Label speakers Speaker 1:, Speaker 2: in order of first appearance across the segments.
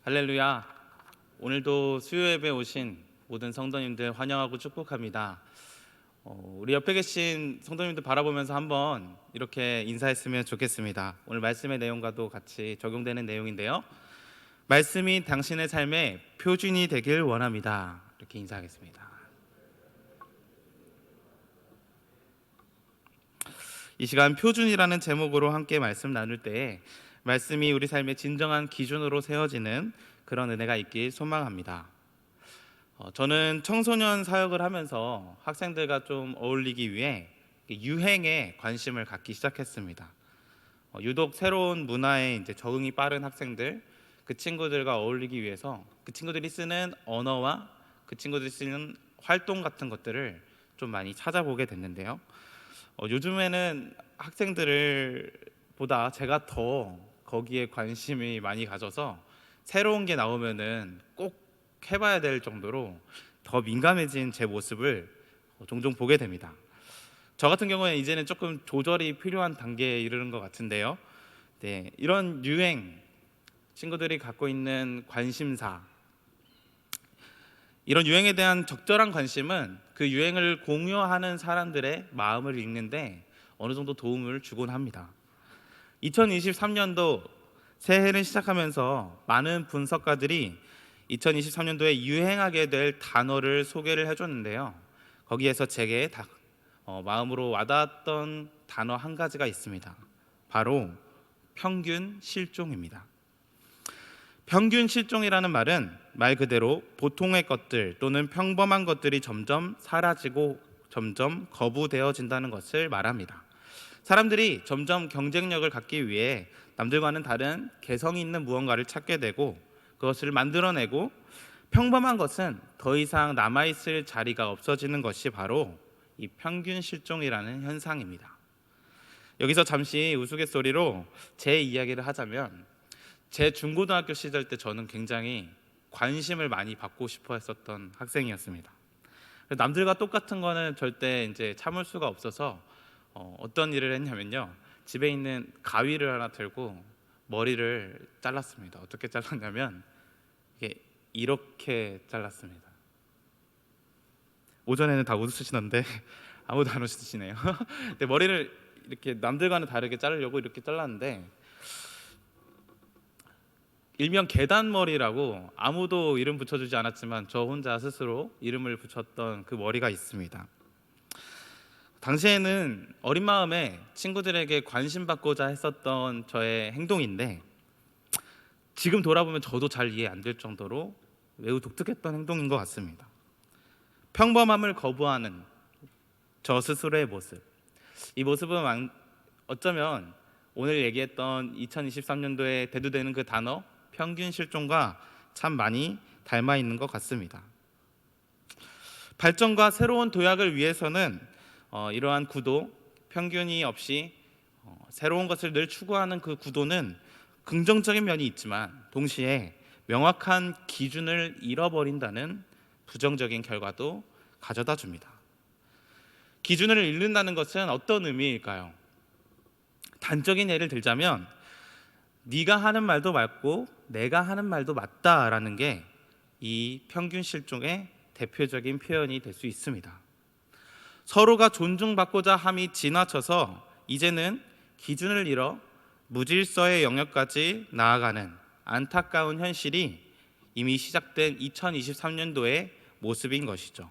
Speaker 1: 할렐루야. 오늘도 수요 예배 오신 모든 성도님들 환영하고 축복합니다. 우리 옆에 계신 성도님들 바라보면서 한번 이렇게 인사했으면 좋겠습니다. 오늘 말씀의 내용과도 같이 적용되는 내용인데요. 말씀이 당신의 삶의 표준이 되길 원합니다. 이렇게 인사하겠습니다. 이 시간 표준이라는 제목으로 함께 말씀 나눌 때 말씀이 우리 삶의 진정한 기준으로 세워지는 그런 은혜가 있길 소망합니다. 저는 청소년 사역을 하면서 학생들과 좀 어울리기 위해 유행에 관심을 갖기 시작했습니다. 유독 새로운 문화에 이제 적응이 빠른 학생들, 그 친구들과 어울리기 위해서 그 친구들이 쓰는 언어와 그 친구들이 쓰는 활동 같은 것들을 좀 많이 찾아보게 됐는데요. 요즘에는 학생들을 보다 제가 더 거기에 관심이 많이 가져서 새로운 게 나오면은 꼭 해봐야 될 정도로 더 민감해진 제 모습을 종종 보게 됩니다. 저 같은 경우에 이제는 조금 조절이 필요한 단계에 이르는 것 같은데요. 네, 이런 유행, 친구들이 갖고 있는 관심사, 이런 유행에 대한 적절한 관심은 그 유행을 공유하는 사람들의 마음을 읽는데 어느 정도 도움을 주곤 합니다. 2023년도 새해를 시작하면서 많은 분석가들이 2023년도에 유행하게 될 단어를 소개를 해줬는데요. 거기에서 제게 마음으로 와닿았던 단어 한 가지가 있습니다. 바로 평균 실종입니다. 평균 실종이라는 말은 말 그대로 보통의 것들 또는 평범한 것들이 점점 사라지고 점점 거부되어진다는 것을 말합니다. 사람들이 점점 경쟁력을 갖기 위해 남들과는 다른 개성 있는 무언가를 찾게 되고 그것을 만들어내고 평범한 것은 더 이상 남아있을 자리가 없어지는 것이 바로 이 평균 실종이라는 현상입니다. 여기서 잠시 우스갯소리로 제 이야기를 하자면 제 중고등학교 시절 때 저는 굉장히 관심을 많이 받고 싶어 했었던 학생이었습니다. 남들과 똑같은 거는 절대 이제 참을 수가 없어서 어떤 일을 했냐면요, 집에 있는 가위를 하나 들고 머리를 잘랐습니다. 어떻게 잘랐냐면 이렇게 잘랐습니다. 오전에는 다 웃으시던데 아무도 안 웃으시네요. 근데 머리를 이렇게 남들과는 다르게 자르려고 이렇게 잘랐는데 일명 계단머리라고 아무도 이름 붙여주지 않았지만 저 혼자 스스로 이름을 붙였던 그 머리가 있습니다. 당시에는 어린 마음에 친구들에게 관심받고자 했었던 저의 행동인데 지금 돌아보면 저도 잘 이해 안 될 정도로 매우 독특했던 행동인 것 같습니다. 평범함을 거부하는 저 스스로의 모습, 이 모습은 어쩌면 오늘 얘기했던 2023년도에 대두되는 그 단어 평균 실종과 참 많이 닮아 있는 것 같습니다. 발전과 새로운 도약을 위해서는 이러한 구도, 평균이 없이 새로운 것을 늘 추구하는 그 구도는 긍정적인 면이 있지만 동시에 명확한 기준을 잃어버린다는 부정적인 결과도 가져다 줍니다. 기준을 잃는다는 것은 어떤 의미일까요? 단적인 예를 들자면 네가 하는 말도 맞고 내가 하는 말도 맞다라는 게 이 평균 실종의 대표적인 표현이 될 수 있습니다. 서로가 존중받고자 함이 지나쳐서 이제는 기준을 잃어 무질서의 영역까지 나아가는 안타까운 현실이 이미 시작된 2023년도의 모습인 것이죠.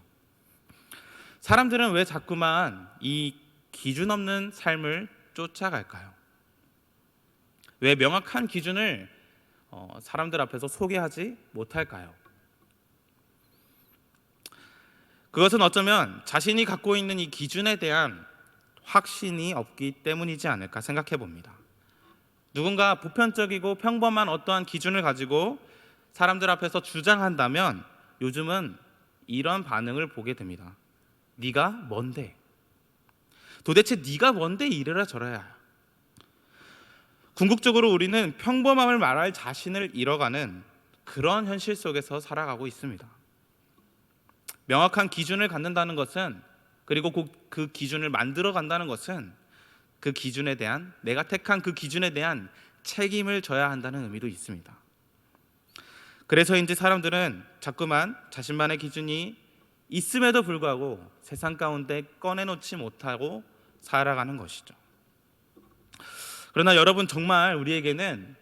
Speaker 1: 사람들은 왜 자꾸만 이 기준 없는 삶을 쫓아갈까요? 왜 명확한 기준을 사람들 앞에서 소개하지 못할까요? 그것은 어쩌면 자신이 갖고 있는 이 기준에 대한 확신이 없기 때문이지 않을까 생각해 봅니다. 누군가 보편적이고 평범한 어떠한 기준을 가지고 사람들 앞에서 주장한다면 요즘은 이런 반응을 보게 됩니다. 네가 뭔데? 도대체 네가 뭔데 이래라 저래야? 궁극적으로 우리는 평범함을 말할 자신을 잃어가는 그런 현실 속에서 살아가고 있습니다. 명확한 기준을 갖는다는 것은, 그리고 그 기준을 만들어 간다는 것은 그 기준에 대한, 내가 택한 그 기준에 대한 책임을 져야 한다는 의미도 있습니다. 그래서인지 사람들은 자꾸만 자신만의 기준이 있음에도 불구하고 세상 가운데 꺼내놓지 못하고 살아가는 것이죠. 그러나 여러분, 정말 우리에게는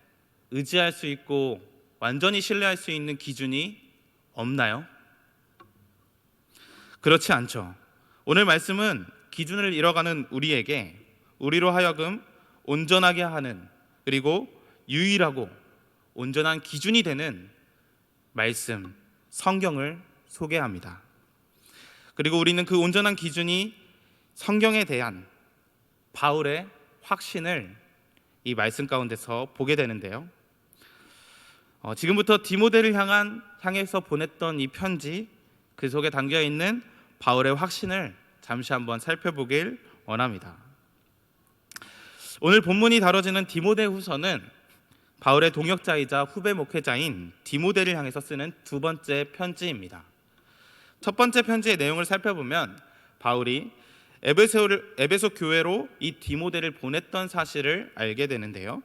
Speaker 1: 의지할 수 있고 완전히 신뢰할 수 있는 기준이 없나요? 그렇지 않죠. 오늘 말씀은 기준을 잃어가는 우리로 하여금 온전하게 하는, 그리고 유일하고 온전한 기준이 되는 말씀, 성경을 소개합니다. 그리고 우리는 그 온전한 기준이 성경에 대한 바울의 확신을 이 말씀 가운데서 보게 되는데요. 지금부터 디모데를 향해서 보냈던 이 편지, 그 속에 담겨 있는 바울의 확신을 잠시 한번 살펴보길 원합니다. 오늘 본문이 다뤄지는 디모데후서는 바울의 동역자이자 후배 목회자인 디모데를 향해서 쓰는 두 번째 편지입니다. 첫 번째 편지의 내용을 살펴보면 바울이 에베소 교회로 이 디모데를 보냈던 사실을 알게 되는데요.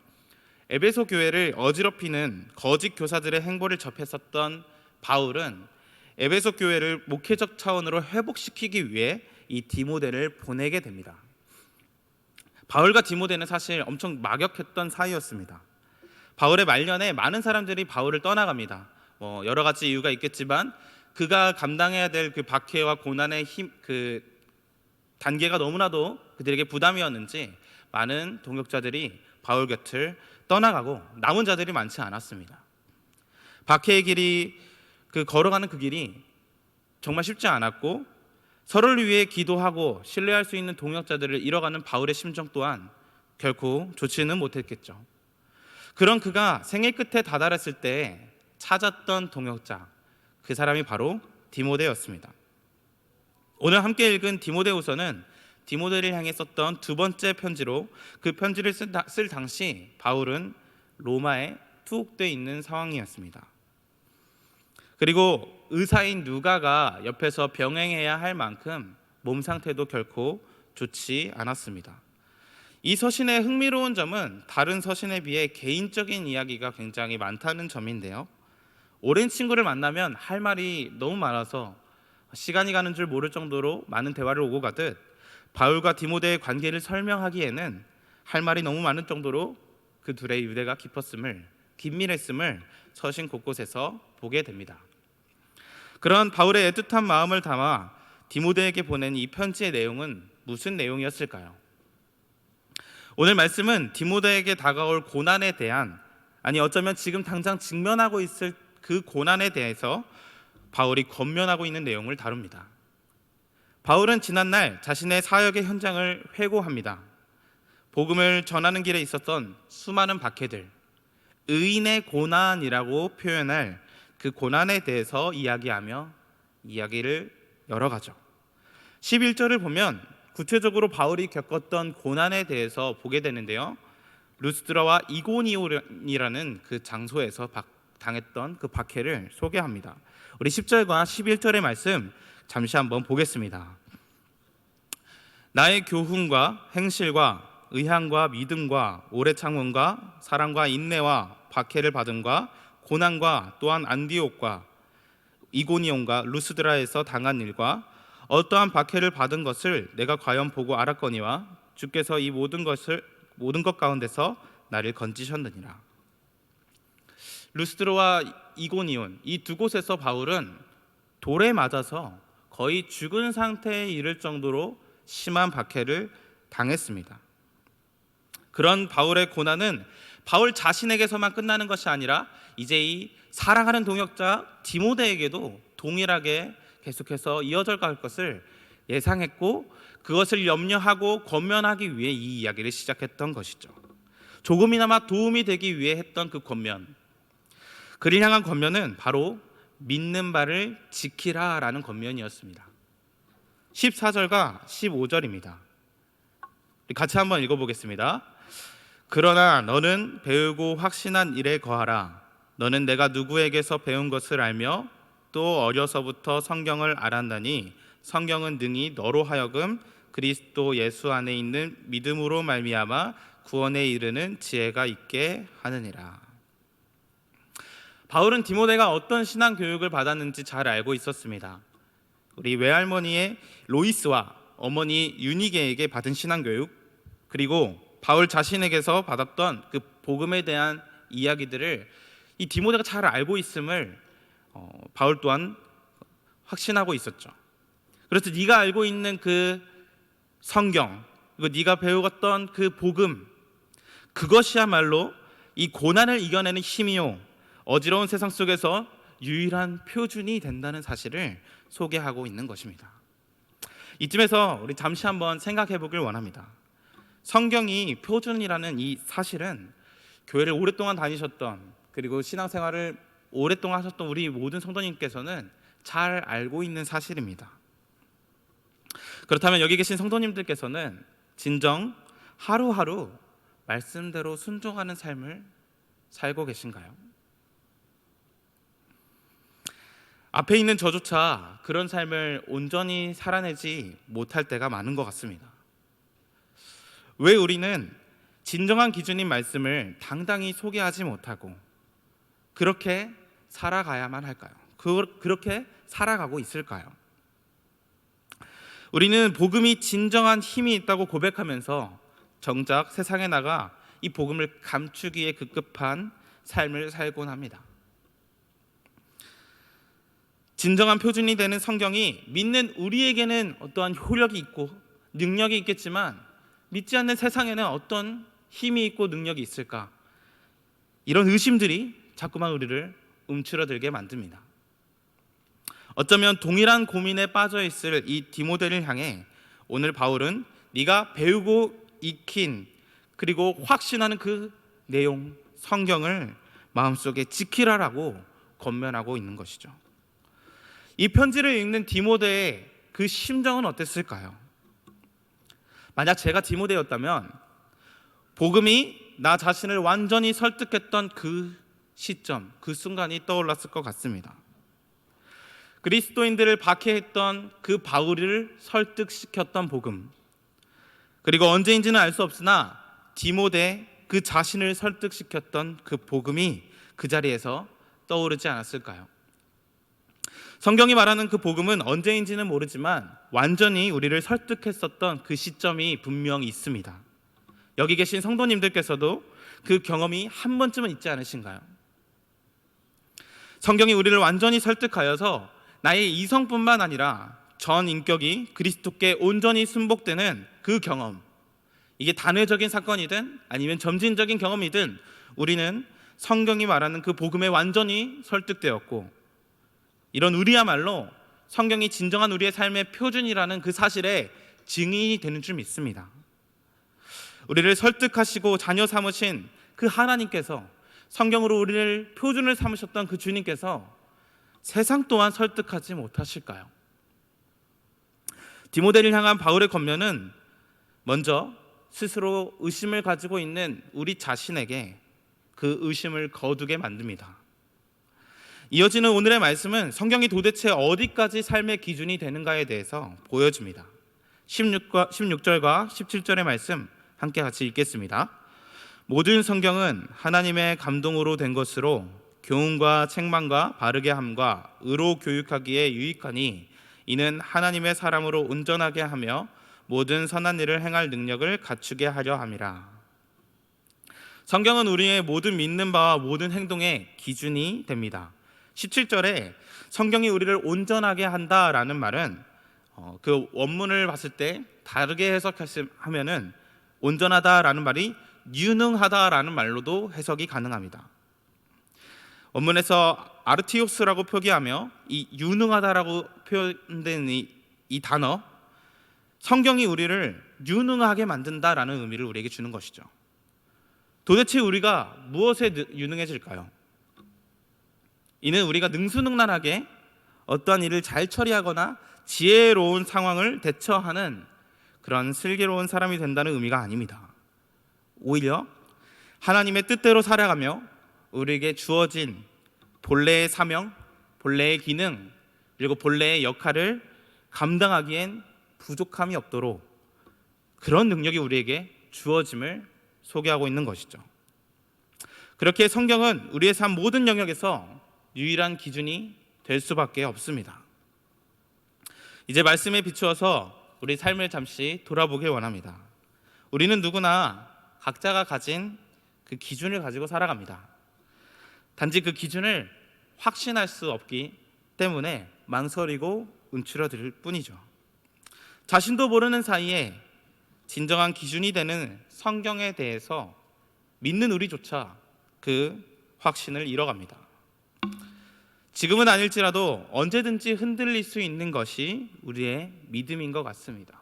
Speaker 1: 에베소 교회를 어지럽히는 거짓 교사들의 행보를 접했었던 바울은 에베소 교회를 목회적 차원으로 회복시키기 위해 이 디모데를 보내게 됩니다. 바울과 디모데는 사실 엄청 막역했던 사이였습니다. 바울의 말년에 많은 사람들이 바울을 떠나갑니다. 여러 가지 이유가 있겠지만 그가 감당해야 될 그 박해와 고난의 그 단계가 너무나도 그들에게 부담이었는지 많은 동역자들이 바울 곁을 떠나가고 남은 자들이 많지 않았습니다. 박해의 길이, 걸어가는 그 길이 정말 쉽지 않았고, 서로를 위해 기도하고 신뢰할 수 있는 동역자들을 잃어가는 바울의 심정 또한 결코 좋지는 못했겠죠. 그런 그가 생애 끝에 다다랐을 때 찾았던 동역자, 그 사람이 바로 디모데였습니다. 오늘 함께 읽은 디모데후서는 디모데를 향해 썼던 두 번째 편지로, 그 편지를 쓸 당시 바울은 로마에 투옥되어 있는 상황이었습니다. 그리고 의사인 누가가 옆에서 병행해야 할 만큼 몸 상태도 결코 좋지 않았습니다. 이 서신의 흥미로운 점은 다른 서신에 비해 개인적인 이야기가 굉장히 많다는 점인데요. 오랜 친구를 만나면 할 말이 너무 많아서 시간이 가는 줄 모를 정도로 많은 대화를 오고 가듯, 바울과 디모데의 관계를 설명하기에는 할 말이 너무 많을 정도로 그 둘의 유대가 긴밀했음을 서신 곳곳에서 보게 됩니다. 그런 바울의 애틋한 마음을 담아 디모데에게 보낸 이 편지의 내용은 무슨 내용이었을까요? 오늘 말씀은 디모데에게 다가올 고난에 대한, 어쩌면 지금 당장 직면하고 있을 그 고난에 대해서 바울이 권면하고 있는 내용을 다룹니다. 바울은 지난날 자신의 사역의 현장을 회고합니다. 복음을 전하는 길에 있었던 수많은 박해들, 의인의 고난이라고 표현할 그 고난에 대해서 이야기하며 이야기를 열어가죠. 11절을 보면 구체적으로 바울이 겪었던 고난에 대해서 보게 되는데요. 루스드라와 이고니온이라는 그 장소에서 당했던 그 박해를 소개합니다. 우리 10절과 11절의 말씀 잠시 한번 보겠습니다. 나의 교훈과 행실과 의향과 믿음과 오래 참음과 사랑과 인내와 박해를 받음과 고난과 또한 안디옥과 이고니온과 루스드라에서 당한 일과 어떠한 박해를 받은 것을 내가 과연 보고 알았거니와 주께서 이 모든 것 가운데서 나를 건지셨느니라. 루스드라와 이고니온, 이 두 곳에서 바울은 돌에 맞아서 거의 죽은 상태에 이를 정도로 심한 박해를 당했습니다. 그런 바울의 고난은 바울 자신에게서만 끝나는 것이 아니라 이제 이 사랑하는 동역자 디모데에게도 동일하게 계속해서 이어져 갈 것을 예상했고, 그것을 염려하고 권면하기 위해 이 이야기를 시작했던 것이죠. 조금이나마 도움이 되기 위해 했던 그 권면, 그를 향한 권면은 바로 믿는 바를 지키라라는 권면이었습니다. 14절과 15절입니다. 같이 한번 읽어보겠습니다. 그러나 너는 배우고 확신한 일에 거하라. 너는 내가 누구에게서 배운 것을 알며 또 어려서부터 성경을 알았나니 성경은 능히 너로 하여금 그리스도 예수 안에 있는 믿음으로 말미암아 구원에 이르는 지혜가 있게 하느니라. 바울은 디모데가 어떤 신앙 교육을 받았는지 잘 알고 있었습니다. 우리 외할머니의 로이스와 어머니 유니게에게 받은 신앙 교육, 그리고 바울 자신에게서 받았던 그 복음에 대한 이야기들을 이 디모데가 잘 알고 있음을 바울 또한 확신하고 있었죠. 그래서 네가 알고 있는 그 성경, 그리고 네가 배웠던 그 복음, 그것이야말로 이 고난을 이겨내는 힘이요, 어지러운 세상 속에서 유일한 표준이 된다는 사실을 소개하고 있는 것입니다. 이쯤에서 우리 잠시 한번 생각해 보길 원합니다. 성경이 표준이라는 이 사실은 교회를 오랫동안 다니셨던, 그리고 신앙생활을 오랫동안 하셨던 우리 모든 성도님께서는 잘 알고 있는 사실입니다. 그렇다면 여기 계신 성도님들께서는 진정 하루하루 말씀대로 순종하는 삶을 살고 계신가요? 앞에 있는 저조차 그런 삶을 온전히 살아내지 못할 때가 많은 것 같습니다. 왜 우리는 진정한 기준인 말씀을 당당히 소개하지 못하고 그렇게 살아가야만 할까요? 그렇게 살아가고 있을까요? 우리는 복음이 진정한 힘이 있다고 고백하면서 정작 세상에 나가 이 복음을 감추기에 급급한 삶을 살곤 합니다. 진정한 표준이 되는 성경이 믿는 우리에게는 어떠한 효력이 있고 능력이 있겠지만 믿지 않는 세상에는 어떤 힘이 있고 능력이 있을까? 이런 의심들이 자꾸만 우리를 움츠러들게 만듭니다. 어쩌면 동일한 고민에 빠져 있을 이 디모데를 향해 오늘 바울은 네가 배우고 익힌 그리고 확신하는 그 내용, 성경을 마음속에 지키라라고 권면하고 있는 것이죠. 이 편지를 읽는 디모데의 그 심정은 어땠을까요? 만약 제가 디모데였다면 복음이 나 자신을 완전히 설득했던 그 시점, 그 순간이 떠올랐을 것 같습니다. 그리스도인들을 박해했던 그 바울을 설득시켰던 복음, 그리고 언제인지는 알 수 없으나 디모데 그 자신을 설득시켰던 그 복음이 그 자리에서 떠오르지 않았을까요? 성경이 말하는 그 복음은 언제인지는 모르지만 완전히 우리를 설득했었던 그 시점이 분명히 있습니다. 여기 계신 성도님들께서도 그 경험이 한 번쯤은 있지 않으신가요? 성경이 우리를 완전히 설득하여서 나의 이성뿐만 아니라 전 인격이 그리스도께 온전히 순복되는 그 경험, 이게 단회적인 사건이든 아니면 점진적인 경험이든 우리는 성경이 말하는 그 복음에 완전히 설득되었고, 이런 우리야말로 성경이 진정한 우리의 삶의 표준이라는 그 사실에 증인이 되는 줄 믿습니다. 우리를 설득하시고 자녀 삼으신 그 하나님께서, 성경으로 우리를 표준을 삼으셨던 그 주님께서 세상 또한 설득하지 못하실까요? 디모데를 향한 바울의 권면은 먼저 스스로 의심을 가지고 있는 우리 자신에게 그 의심을 거두게 만듭니다. 이어지는 오늘의 말씀은 성경이 도대체 어디까지 삶의 기준이 되는가에 대해서 보여줍니다. 16절과 17절의 말씀 함께 같이 읽겠습니다. 모든 성경은 하나님의 감동으로 된 것으로 교훈과 책망과 바르게 함과 의로 교육하기에 유익하니 이는 하나님의 사람으로 온전하게 하며 모든 선한 일을 행할 능력을 갖추게 하려 함이라. 성경은 우리의 모든 믿는 바와 모든 행동의 기준이 됩니다. 17절에 성경이 우리를 온전하게 한다라는 말은 그 원문을 봤을 때 다르게 해석하면은 온전하다라는 말이 유능하다라는 말로도 해석이 가능합니다. 원문에서 아르티오스라고 표기하며 이 유능하다라고 표현된 이 단어, 성경이 우리를 유능하게 만든다라는 의미를 우리에게 주는 것이죠. 도대체 우리가 무엇에 유능해질까요? 이는 우리가 능수능란하게 어떠한 일을 잘 처리하거나 지혜로운 상황을 대처하는 그런 슬기로운 사람이 된다는 의미가 아닙니다. 오히려 하나님의 뜻대로 살아가며 우리에게 주어진 본래의 사명, 본래의 기능, 그리고 본래의 역할을 감당하기엔 부족함이 없도록 그런 능력이 우리에게 주어짐을 소개하고 있는 것이죠. 그렇게 성경은 우리의 삶 모든 영역에서 유일한 기준이 될 수밖에 없습니다. 이제 말씀에 비추어서 우리 삶을 잠시 돌아보길 원합니다. 우리는 누구나 각자가 가진 그 기준을 가지고 살아갑니다. 단지 그 기준을 확신할 수 없기 때문에 망설이고 움츠러들 뿐이죠. 자신도 모르는 사이에 진정한 기준이 되는 성경에 대해서 믿는 우리조차 그 확신을 잃어갑니다. 지금은 아닐지라도 언제든지 흔들릴 수 있는 것이 우리의 믿음인 것 같습니다.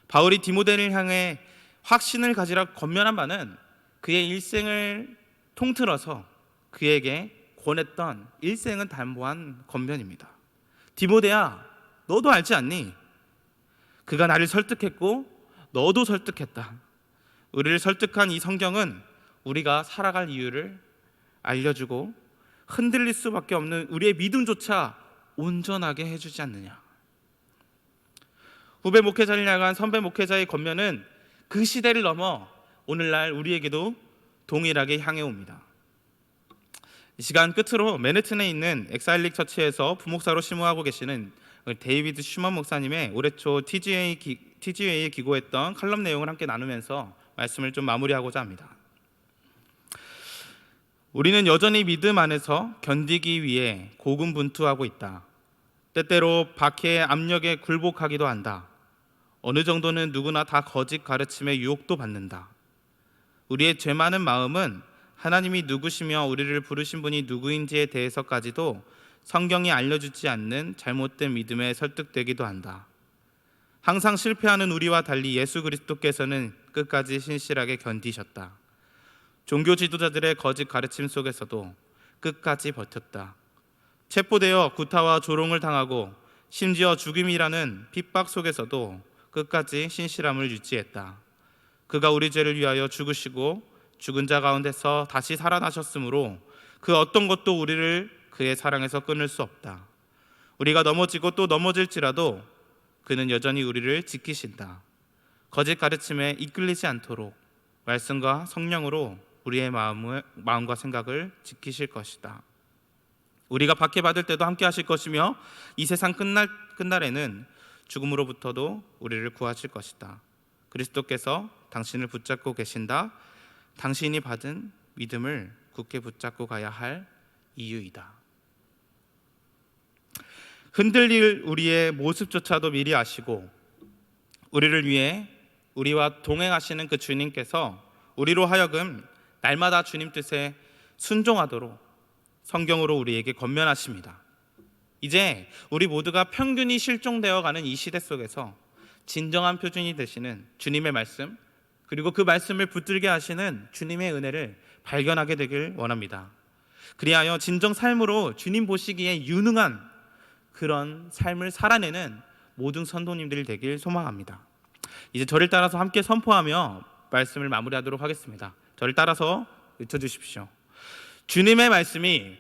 Speaker 1: 바울이 디모데를 향해 확신을 가지라 권면한 바는 그의 일생을 통틀어서 그에게 권했던 일생은 담보한 권면입니다. 디모데야, 너도 알지 않니? 그가 나를 설득했고 너도 설득했다. 우리를 설득한 이 성경은 우리가 살아갈 이유를 알려주고 흔들릴 수밖에 없는 우리의 믿음조차 온전하게 해주지 않느냐. 후배 목회자를 향한 선배 목회자의 권면은 그 시대를 넘어 오늘날 우리에게도 동일하게 향해 옵니다. 이 시간 끝으로 맨해튼에 있는 엑사일릭 처치에서 부목사로 심호하고 계시는 데이비드 슈먼 목사님의 올해 초 TGA에 기고했던 칼럼 내용을 함께 나누면서 말씀을 좀 마무리하고자 합니다. 우리는 여전히 믿음 안에서 견디기 위해 고군분투하고 있다. 때때로 박해의 압력에 굴복하기도 한다. 어느 정도는 누구나 다 거짓 가르침에 유혹도 받는다. 우리의 죄 많은 마음은 하나님이 누구시며 우리를 부르신 분이 누구인지에 대해서까지도 성경이 알려주지 않는 잘못된 믿음에 설득되기도 한다. 항상 실패하는 우리와 달리 예수 그리스도께서는 끝까지 신실하게 견디셨다. 종교 지도자들의 거짓 가르침 속에서도 끝까지 버텼다. 체포되어 구타와 조롱을 당하고 심지어 죽임이라는 핍박 속에서도 끝까지 신실함을 유지했다. 그가 우리 죄를 위하여 죽으시고 죽은 자 가운데서 다시 살아나셨으므로 그 어떤 것도 우리를 그의 사랑에서 끊을 수 없다. 우리가 넘어지고 또 넘어질지라도 그는 여전히 우리를 지키신다. 거짓 가르침에 이끌리지 않도록 말씀과 성령으로 우리의 마음과 생각을 지키실 것이다. 우리가 박해받을 때도 함께 하실 것이며 이 세상 끝날에는 죽음으로부터도 우리를 구하실 것이다. 그리스도께서 당신을 붙잡고 계신다. 당신이 받은 믿음을 굳게 붙잡고 가야 할 이유이다. 흔들릴 우리의 모습조차도 미리 아시고 우리를 위해 우리와 동행하시는 그 주님께서 우리로 하여금 날마다 주님 뜻에 순종하도록 성경으로 우리에게 권면하십니다. 이제 우리 모두가 평균이 실종되어가는 이 시대 속에서 진정한 표준이 되시는 주님의 말씀, 그리고 그 말씀을 붙들게 하시는 주님의 은혜를 발견하게 되길 원합니다. 그리하여 진정 삶으로 주님 보시기에 유능한 그런 삶을 살아내는 모든 선도님들이 되길 소망합니다. 이제 저를 따라서 함께 선포하며 말씀을 마무리하도록 하겠습니다. 저를 따라서 외쳐주십시오. 주님의 말씀이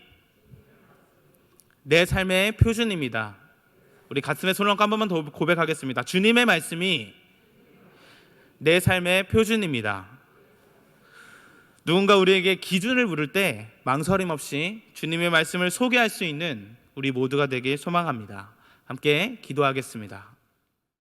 Speaker 1: 내 삶의 표준입니다. 우리 가슴에 손을 얹고 한 번만 더 고백하겠습니다. 주님의 말씀이 내 삶의 표준입니다. 누군가 우리에게 기준을 물을 때 망설임 없이 주님의 말씀을 소개할 수 있는 우리 모두가 되길 소망합니다. 함께 기도하겠습니다.